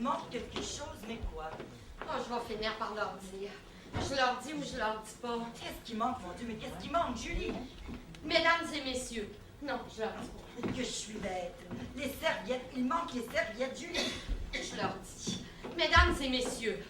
manque quelque chose, mais quoi? Oh, je vais finir par leur dire. Je leur dis ou je leur dis pas. Qu'est-ce qui manque, mon Dieu? Mais qu'est-ce qui manque, Julie? Mesdames et messieurs. Non, je leur dis pas. Que je suis bête. Les serviettes, il manque les serviettes, Julie. Je leur dis. Mesdames et messieurs.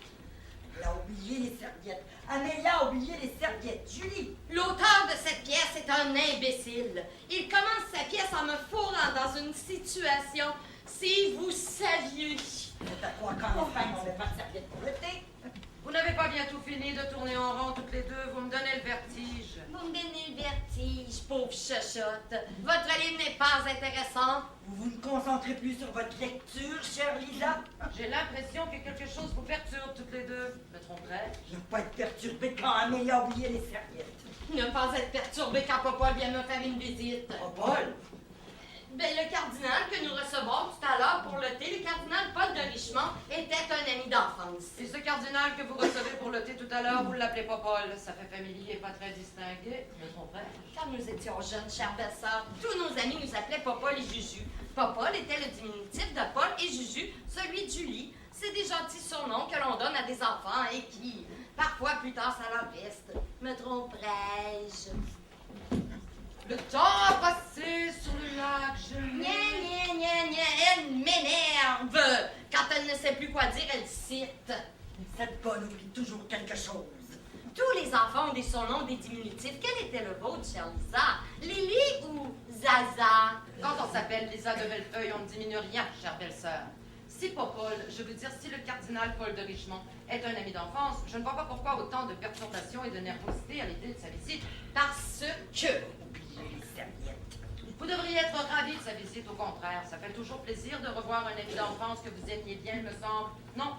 Elle a oublié les serviettes. Amélia a oublié les serviettes. Julie! L'auteur de cette pièce est un imbécile. Il commence sa pièce en me fourrant dans une situation. Si vous saviez. C'est à croire qu'en Espagne, on ne met pas de serviettes pour le thé. Vous n'avez pas bientôt fini de tourner en rond toutes les deux. Vous me donnez le vertige. Vous me donnez le vertige, pauvre chochotte. Votre livre n'est pas intéressant. Vous ne concentrez plus sur votre lecture, chère Lisa? J'ai l'impression que quelque chose vous perturbe toutes les deux. Me tromperais-je? Ne pas être perturbée quand Amélia a oublié les serviettes. Ne pas être perturbé quand Papa vient me faire une visite. Oh, Paul! Ben, le cardinal que nous recevons tout à l'heure pour le thé, le cardinal Paul de Richemont, était un ami d'enfance. Et ce cardinal que vous recevez pour le thé tout à l'heure, vous ne l'appelez pas Paul. Ça fait familier et pas très distingué. Me tromperais-je? Quand nous étions jeunes, chère belle-sœur, tous nos amis nous appelaient Popol et Juju. Popol était le diminutif de Paul et Juju, celui de Julie. C'est des gentils surnoms que l'on donne à des enfants et qui, parfois, plus tard, ça leur reste. Me tromperais-je? Le temps a passé sur le lac, je Gna, elle m'énerve. Quand elle ne sait plus quoi dire, elle cite. Cette bonne oublie toujours quelque chose. Tous les enfants ont des surnoms, des diminutifs. Quel était le vôtre, chère Lisa? Lily ou Zaza? Quand on s'appelle Lisa de Bellefeuille, on ne diminue rien, chère belle-sœur. Si Paul, je veux dire si le cardinal Paul de Richemont est un ami d'enfance, je ne vois pas pourquoi autant de perturbation et de nervosité à l'idée de sa visite. Parce que... Les serviettes. Vous devriez être ravi de sa visite, au contraire. Ça fait toujours plaisir de revoir un ami d'enfance que vous aimiez bien, il me semble. Non,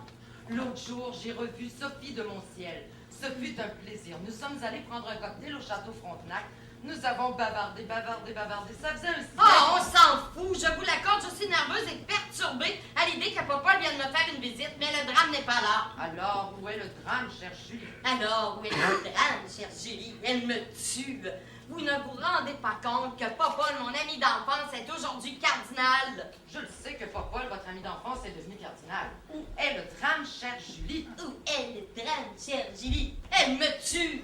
l'autre jour, j'ai revu Sophie de Monciel. Ce fut un plaisir. Nous sommes allés prendre un cocktail au château Frontenac. Nous avons bavardé. Ça faisait un siècle. Oh, on s'en fout. Je vous l'accorde, je suis nerveuse et perturbée à l'idée que Papa vienne me faire une visite, mais le drame n'est pas là. Alors, où est le drame, chère Julie? Alors, où est le drame, chère Julie? Elle me tue. Vous ne vous rendez pas compte que Popol, mon ami d'enfance, est aujourd'hui cardinal? Je le sais que Popol, votre ami d'enfance, est devenu cardinal. Où est le drame, chère Julie? Où est le drame, chère Julie? Elle me tue!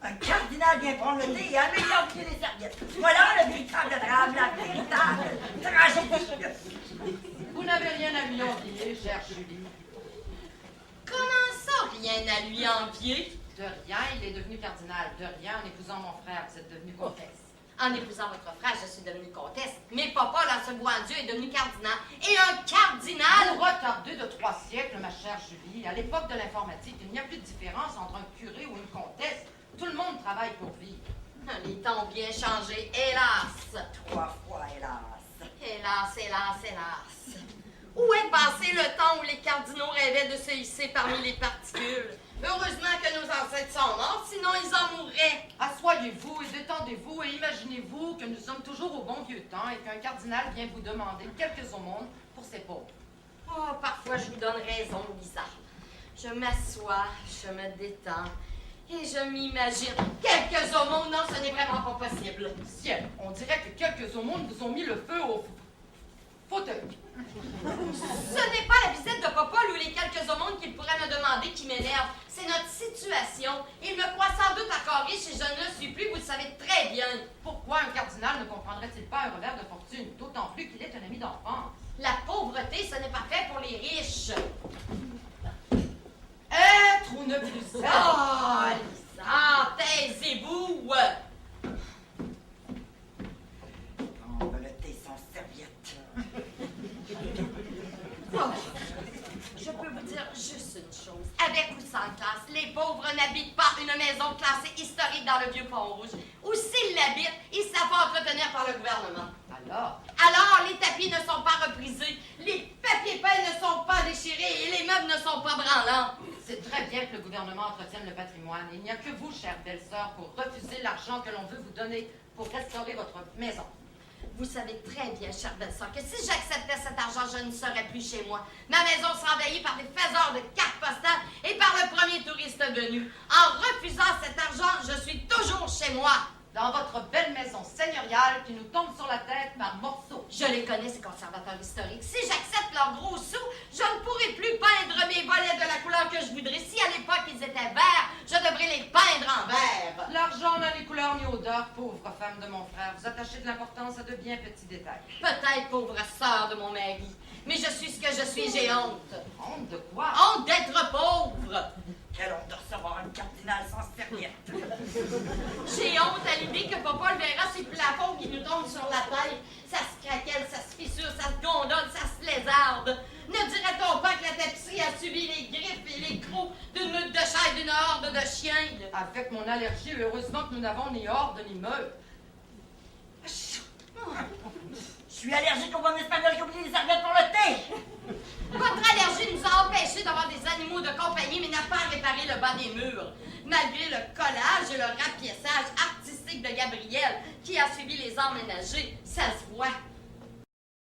Un cardinal vient prendre le thé et Amélia a oublié les serviettes. Voilà le véritable drame, la véritable tragédie. Vous n'avez rien à lui envier, chère Julie. Comment ça, rien à lui envier? De rien, il est devenu cardinal. De rien, en épousant mon frère, vous êtes devenue comtesse. En épousant votre frère, je suis devenue comtesse. Mais Papa, là, ce bois Dieu, est devenu cardinal. Et un cardinal! Vous retardez de 3 siècles, ma chère Julie. À l'époque de l'informatique, il n'y a plus de différence entre un curé ou une comtesse. Tout le monde travaille pour vivre. Les temps ont bien changé, hélas! 3 fois, hélas. Hélas. Où est passé le temps où les cardinaux rêvaient de se hisser parmi les particules? Heureusement que nos ancêtres sont morts, sinon ils en mourraient. Assoyez-vous et détendez-vous et imaginez-vous que nous sommes toujours au bon vieux temps et qu'un cardinal vient vous demander quelques aumônes pour ses pauvres. Oh, parfois je vous donne raison, Lisa. Je m'assois, je me détends et je m'imagine. Quelques aumônes, non, ce n'est vraiment pas possible. Ciel, on dirait que quelques aumônes vous ont mis le feu au fauteuil. Ce n'est pas la visite de Popol ou les quelques aumônes qu'il pourrait me demander qui m'énerve. C'est notre situation. Il me croit sans doute encore riche et je ne le suis plus, vous le savez très bien. Pourquoi un cardinal ne comprendrait-il pas un revers de fortune, d'autant plus qu'il est un ami d'enfance? La pauvreté, ce n'est pas fait pour les riches. Être ou ne plus être? Oh, Lisa, taisez-vous. Prendre le thé sans serviette. Oh, je peux vous dire juste une chose. Avec ou sans classe, les pauvres n'habitent pas une maison classée historique dans le vieux Pont-Rouge. Ou s'ils l'habitent, ils savent pas entretenir par le gouvernement. Alors, les tapis ne sont pas reprisés, les papiers peints ne sont pas déchirés et les meubles ne sont pas branlants. C'est très bien que le gouvernement entretienne le patrimoine. Il n'y a que vous, chère belle-sœur, pour refuser l'argent que l'on veut vous donner pour restaurer votre maison. Vous savez très bien, chère belle-sœur, que si j'acceptais cet argent, je ne serais plus chez moi. Ma maison sera envahie par des faiseurs de cartes postales et par le premier touriste venu. En refusant cet argent, je suis toujours chez moi. dans votre belle maison seigneuriale qui nous tombe sur la tête par morceaux. Je les connais, ces conservateurs historiques. Si j'accepte leurs gros sous, je ne pourrai plus peindre mes volets de la couleur que je voudrais. Si à l'époque ils étaient verts, je devrais les peindre en vert. L'argent n'a ni couleur ni odeur, pauvre femme de mon frère. Vous attachez de l'importance à de bien petits détails. Peut-être pauvre sœur de mon mari, mais je suis ce que je suis, j'ai honte. Honte de quoi? Honte d'être pauvre. Quelle honte de recevoir un cardinal sans serviette. J'ai honte à l'idée que papa le verra ces plafonds qui nous tombent sur la tête. Ça se craquelle, ça se fissure, ça se gondole, ça se lézarde. Ne dirait-on pas que la tapisserie a subi les griffes et les crocs d'une meute de chats et d'une horde de chiens? Avec mon allergie, heureusement que nous n'avons ni horde ni meute. Je suis allergique aux bonnes espagnoles qui oublient les serviettes pour le thé. Votre allergie nous a empêchés d'avoir des animaux de compagnie, mais n'a pas réparé le bas des murs. Malgré le collage et le rapiessage artistique de Gabriel, qui a suivi les emménagés, ça se voit.